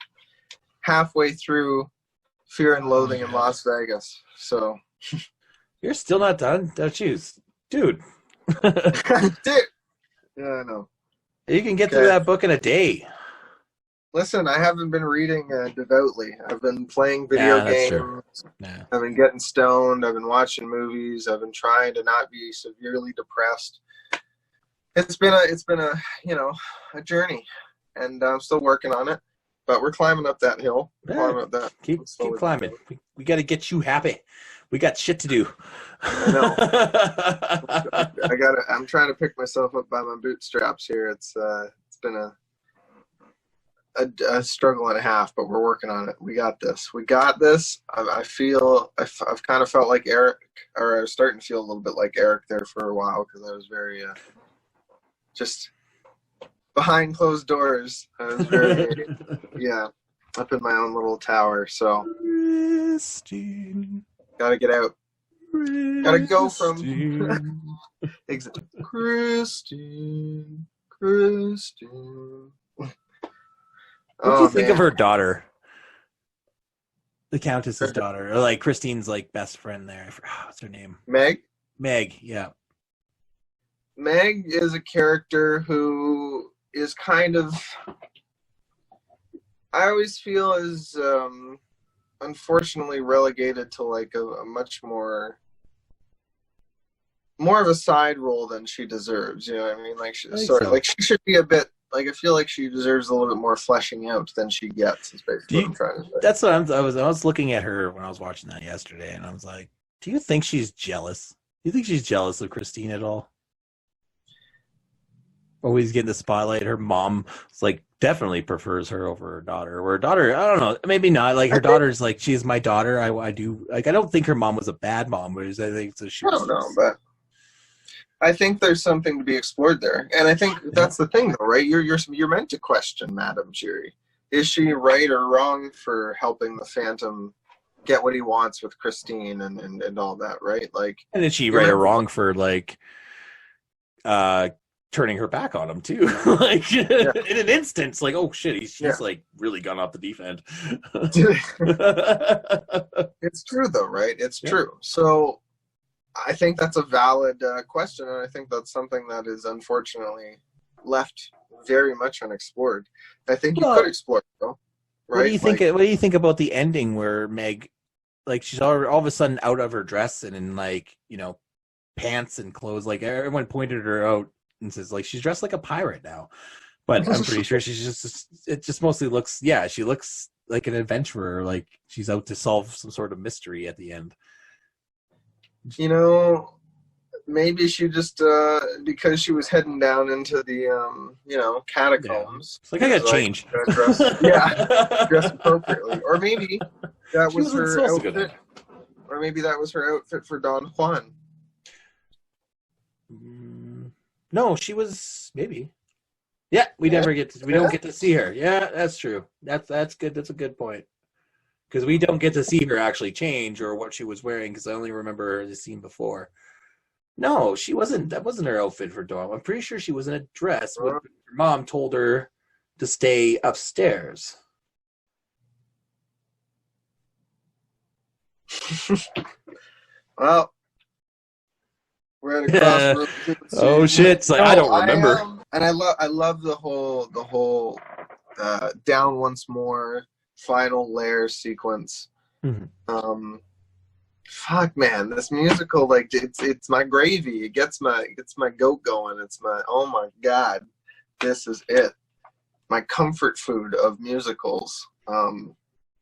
halfway through Fear and Loathing in Las Vegas. So you're still not done, don't you, dude? Dude, yeah, I know. You can get through that book in a day. Listen, I haven't been reading devoutly. I've been playing video games. Yeah. I've been getting stoned. I've been watching movies. I've been trying to not be severely depressed. It's been a journey, and I'm still working on it. But we're climbing up that hill. Yeah. Keep climbing. We got to get you happy. We got shit to do. I know. I'm trying to pick myself up by my bootstraps here. It's been a struggle and a half, but we're working on it. We got this. I've kind of felt like Eric, or I was starting to feel a little bit like Eric there for a while, because I was very just behind closed doors. I was very up in my own little tower. So Christine, gotta get out. Gotta go from Christine. What do you think of her daughter? The Countess's daughter, or like Christine's like best friend there. What's her name? Meg. Meg. Yeah. Meg is a character who is kind of, I always feel is unfortunately relegated to like a much more of a side role than she deserves. You know what I mean? Like, like she should be a bit like, I feel like she deserves a little bit more fleshing out than she gets. Is basically what I'm trying to say. That's what I was looking at her when I was watching that yesterday, and I was like, do you think she's jealous? Do you think she's jealous of Christine at all? Always getting the spotlight. Her mom like definitely prefers her over her daughter. Or her daughter, I don't know, maybe not. Like her daughter's like, she's my daughter. I do like. I don't think her mom was a bad mom, but I think so. I don't know, but I think there's something to be explored there, and I think that's the thing, though, right? You're meant to question Madame Giry. Is she right or wrong for helping the Phantom get what he wants with Christine and all that, right? Like, and is she right or wrong for like turning her back on him too? Like in an instance, like, oh shit, she's like really gone off the deep end. It's true though, right? It's true. So I think that's a valid question, and I think that's something that is unfortunately left very much unexplored. I think you could explore it though, right? What do you think? What do you think about the ending where Meg, like, she's all of a sudden out of her dress and in like, you know, pants and clothes? Like everyone pointed her out and says like she's dressed like a pirate now, but I'm pretty sure it just mostly looks, she looks like an adventurer, like she's out to solve some sort of mystery at the end. You know, maybe she just because she was heading down into the catacombs. It's like, I gotta change. Dress appropriately, or maybe that was her outfit, or maybe that was her outfit for Don Juan. No, she was maybe. Yeah, we don't get to see her. Yeah, that's true. That's good. That's a good point. Because we don't get to see her actually change or what she was wearing, because I only remember the scene before. No, she wasn't. That wasn't her outfit for Dawn. I'm pretty sure she was in a dress. Her mom told her to stay upstairs. Well, we're at a crossroads. Oh shit! It's like, I don't remember. And I love the whole down once more final layer sequence. Mm-hmm. Fuck, man, this musical, like, it's my gravy. It gets my goat going. It's my, oh my god, this is it. My comfort food of musicals, of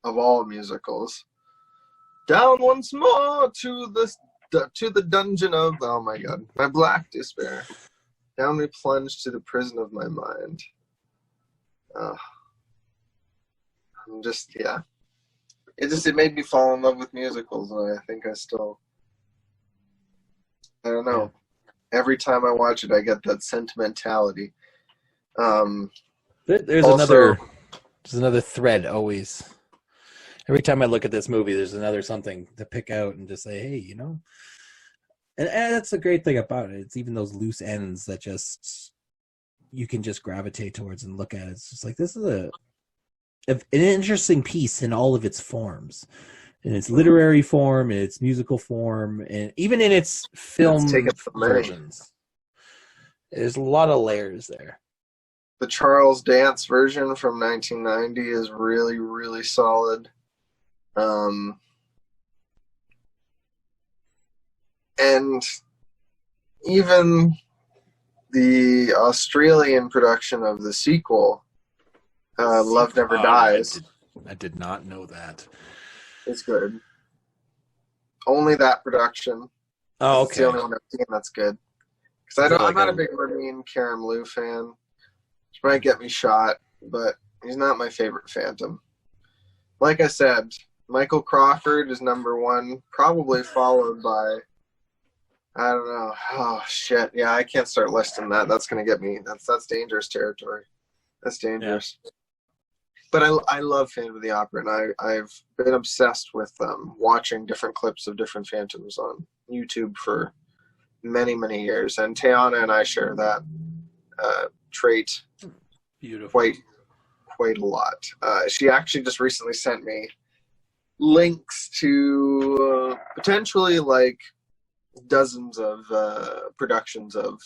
all musicals. Down once more to the dungeon of, oh my god, my black despair. Down we plunge to the prison of my mind. I'm just, it made me fall in love with musicals, and I think I don't know. Every time I watch it, I get that sentimentality. There's another thread always. Every time I look at this movie, there's another something to pick out and just say, hey, you know. And that's the great thing about it. It's even those loose ends that just you can just gravitate towards and look at. It's just like, this is an interesting piece in all of its forms, in its literary form, in its musical form, and even in its film versions. There's a lot of layers there. The Charles Dance version from 1990 is really, really solid. And even the Australian production of the sequel, Love Never Dies. I did not know that. It's good. Only that production. Oh, okay. It's the only one I've seen that's good. Because I'm not a big Ramin Karimloo fan. Which might get me shot, but he's not my favorite Phantom. Like I said, Michael Crawford is number one, probably followed by, I don't know. Oh, shit. Yeah, I can't start listing that. That's going to get me. That's dangerous territory. That's dangerous. Yeah. But I love Phantom of the Opera, and I've been obsessed with watching different clips of different Phantoms on YouTube for many, many years. And Tayana and I share that trait beautiful quite a lot. She actually just recently sent me links to potentially like dozens of productions of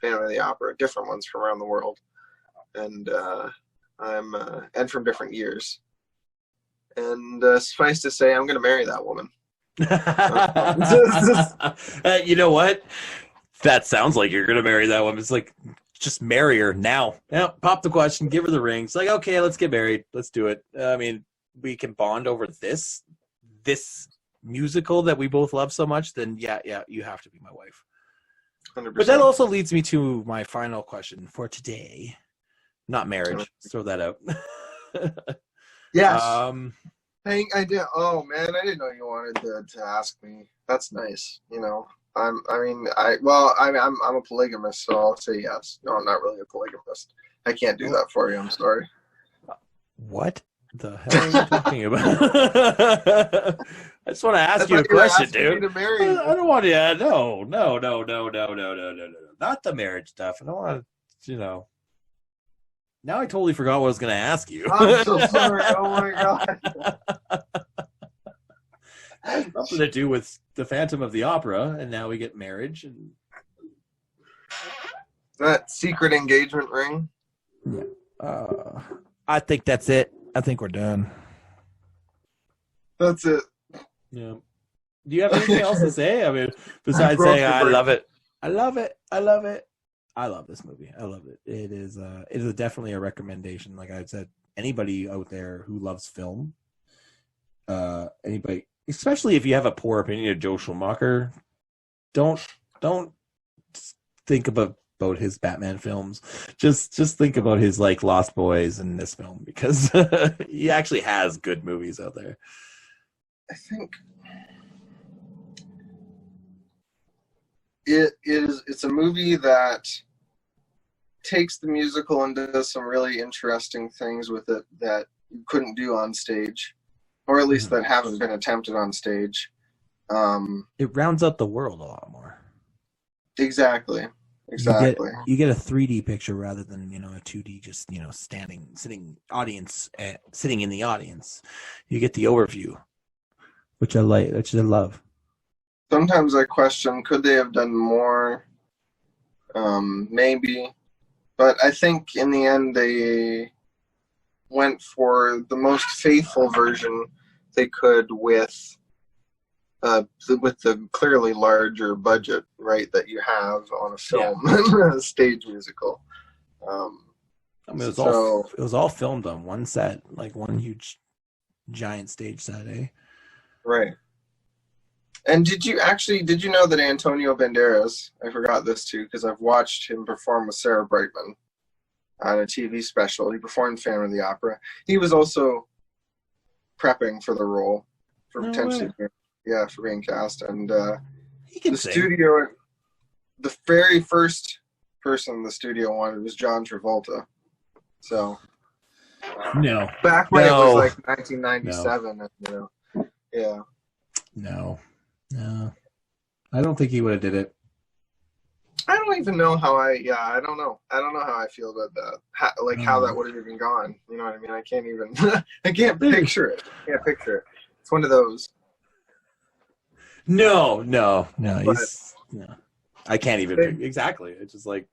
Phantom of the Opera, different ones from around the world, and and from different years. And suffice to say, I'm going to marry that woman. You know what? That sounds like you're gonna marry that woman. It's like, just marry her now. Yeah, pop the question, give her the ring. It's like, okay, let's get married. Let's do it. I mean, we can bond over this musical that we both love so much. Then yeah, you have to be my wife. 100%. But that also leads me to my final question for today. Not marriage. Let's throw that out. Yes. I did. Oh man, I didn't know you wanted to ask me. That's nice. You know, I'm a polygamist, so I'll say yes. No, I'm not really a polygamist. I can't do that for you. I'm sorry. What the hell are you talking about? I just want to ask you a question, dude. I don't want to. No. Not the marriage stuff. I don't want to. You know. Now I totally forgot what I was going to ask you. I'm so sorry. Oh my god. It has nothing to do with the Phantom of the Opera, and now we get marriage. And that secret engagement ring. Yeah. I think that's it. I think we're done. That's it. Yeah. Do you have anything else to say? I mean, besides saying I love it. I love it. I love it. I love this movie. I love it. It is definitely a recommendation. Like I said, anybody out there who loves film, anybody, especially if you have a poor opinion of Joe Schumacher, don't think about his Batman films. Just think about his like Lost Boys and this film, because he actually has good movies out there. I think it's a movie that takes the musical and does some really interesting things with it that you couldn't do on stage, or at least that haven't been attempted on stage. It rounds out the world a lot more. Exactly. You get a 3D picture rather than, a 2D just, sitting in the audience. You get the overview, which I like, which I love. Sometimes I question, could they have done more? Maybe. But I think in the end they went for the most faithful version they could with the clearly larger budget, right, that you have on a film, a stage musical. It was all filmed on one set, like one huge, giant stage set, eh? Right. And did you know that Antonio Banderas, I forgot this too, because I've watched him perform with Sarah Brightman on a TV special. He performed Phantom of the Opera. He was also prepping for the role, for being cast. And the very first person the studio wanted was John Travolta. So back when it was like 1997, yeah. No, I don't think he would have did it. I don't even know how I don't know how I feel about that. How that would have even gone. You know what I mean? I can't even. I can't picture it. It's one of those. No. I can't even. Exactly. It's just like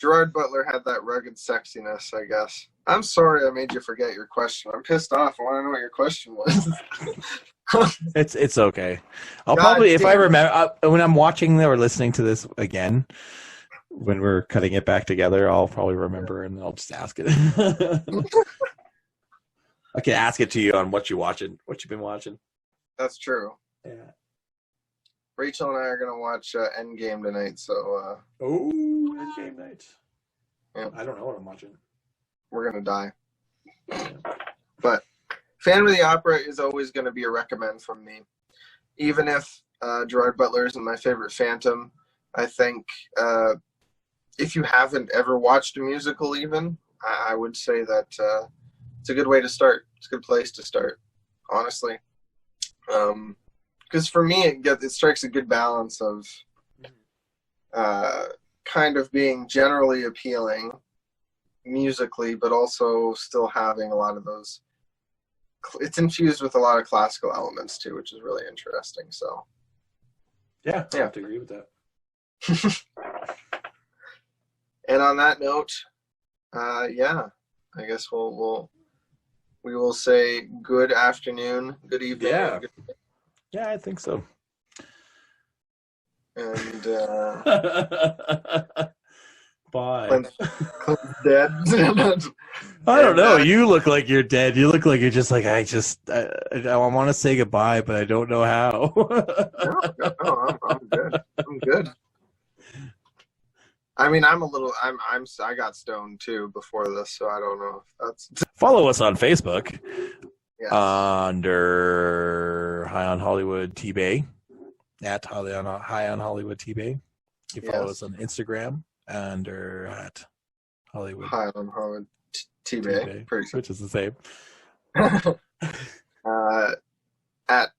Gerard Butler had that rugged sexiness, I guess. I'm sorry I made you forget your question. I'm pissed off. I want to know what your question was. It's okay. I'll probably, if I remember, when I'm watching or listening to this again, when we're cutting it back together, I'll probably remember and I'll just ask it. I can ask it to you on what you've been watching. That's true. Yeah. Rachel and I are gonna watch Endgame tonight, so. Endgame night. Yeah. I don't know what I'm watching. We're gonna die. Yeah. But Phantom of the Opera is always going to be a recommend from me. Even if Gerard Butler isn't my favorite Phantom, I think if you haven't ever watched a musical even, I would say that it's a good way to start. It's a good place to start, honestly. Because for me, it strikes a good balance of kind of being generally appealing musically, but also still having a lot of those it's infused with a lot of classical elements too, which is really interesting. So Yeah, I yeah. have to agree with that. And on that note, yeah, I guess we will say good afternoon, good evening, Yeah. good, Yeah, I think so. and Bye. Clint's dead. I don't know. You look like you're dead. You look like you're just like, I want to say goodbye, but I don't know how. No, I'm good. I'm good. I mean, I got stoned too before this, so I don't know if that's. Follow us on Facebook Yes. under High on Hollywood T-Bay, at High on Hollywood T-Bay. You follow us on Instagram under at Hollywood. High on Hollywood T-Bay, which is the same. At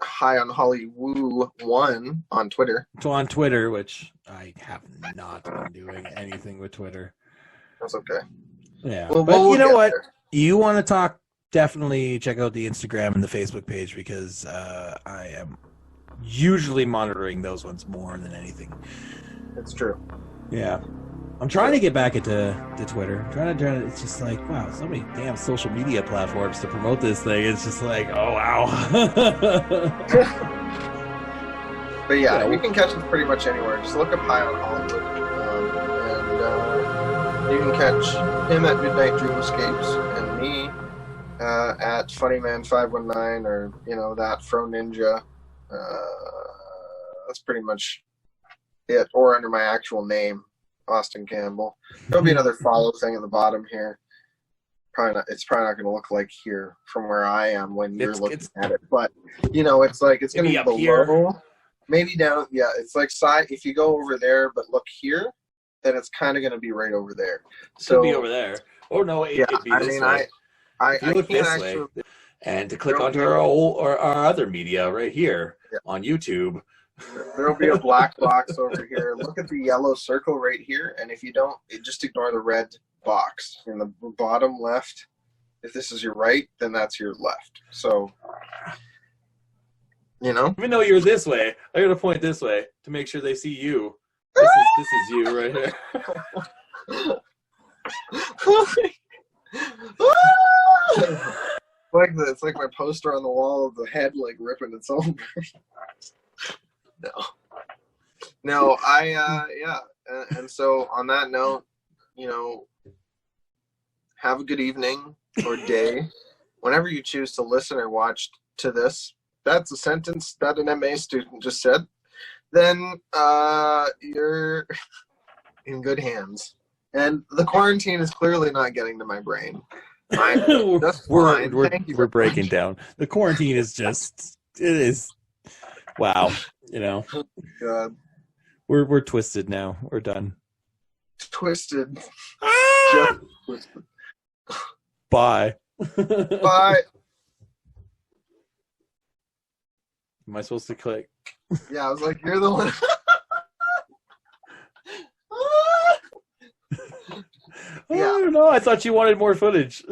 High on Hollywood 1 on Twitter. So on Twitter, which I have not been doing anything with Twitter. That's okay. Yeah, well, but we'll you know what? There. You want to talk? Definitely check out the Instagram and the Facebook page because I am usually monitoring those ones more than anything. It's true. Yeah. I'm trying to get back into Twitter. I'm trying to. It's just like, wow, so many damn social media platforms to promote this thing. It's just like, oh wow. But yeah, you can catch us pretty much anywhere. Just look up High on Hollywood, and you can catch him at Midnight Dreamscapes and me at Funnyman519 or that Fro Ninja. That's pretty much it, or under my actual name. Austin Campbell. There'll be another follow thing at the bottom here. It's probably not going to look like here from where I am when you're looking at it. But it's like it's going to be below. Here. Maybe down. Yeah, it's like side. If you go over there, but look here, then it's kind of going to be right over there. So could be over there. Oh no, it'd be this way. If you look this way, and to click onto our other media right here on YouTube. There'll be a black box over here. Look at the yellow circle right here, and if you don't, just ignore the red box in the bottom left. If this is your right, then that's your left. So, even though you're this way, I gotta point this way to make sure they see you. This is you right here. It's like my poster on the wall of the head, like ripping its own. No, and so on that note, have a good evening or day, whenever you choose to listen or watch to this. That's a sentence that an MA student just said. Then you're in good hands, and the quarantine is clearly not getting to my brain. We're breaking down. The quarantine is just wow. God. We're twisted now. We're done. Twisted. Just twisted. Bye. Bye. Am I supposed to click? Yeah, I was like, you're the one. I don't know. I thought you wanted more footage.